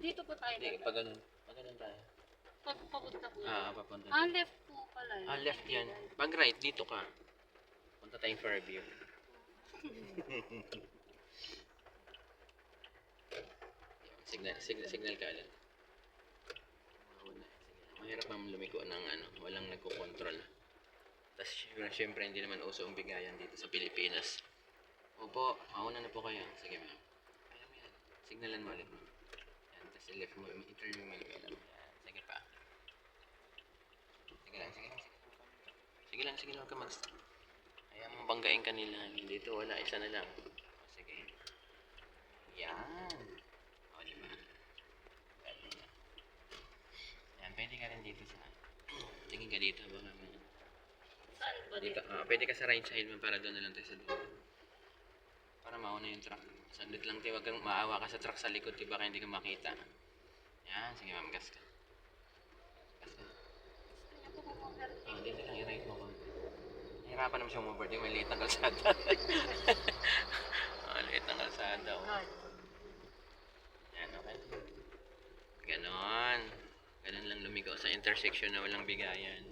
Dito po tayo. Hindi, pag ganun. Pag ganun tayo. Papunta po. Papunta. Left po pala. Left yan. Pag right, dito ka. Punta tayong Fairview. Signal ka alin. Mahirap naman lumiko ng walang nagko-control. Tapos syempre hindi naman uso ang bigayan dito sa Pilipinas. Opo, mauna na po kayo. Sige ma'am. Kaya mo yan. Signalan mo ulit ma'am. Yan, tapos i-left mo, i-turn mo yung ilaw. Yan, sige pa. Sige lang. Sige lang, huwag ka mag-stop. Kaya mo banggain kanila. Dito wala, isa na lang. Sige. Yan. O, diba? Yan, pwede ka rin dito sa tingin ka dito. Baka may Saan ba dito, pwede ka sa right side mo para doon na lang tayo sa dito. Para mauna yung truck. Sandit lang tayo, wag kang maawa ka sa truck sa likod, diba kaya hindi ka makita. Yan, sige ma'am, gas ka. Dito lang i-right mo konti. Nahirapan naman siya umubert, may liit ng kalsada. Liit ng kalsada. Yan, okay. Ganon lang lumigaw sa intersection na walang bigayan.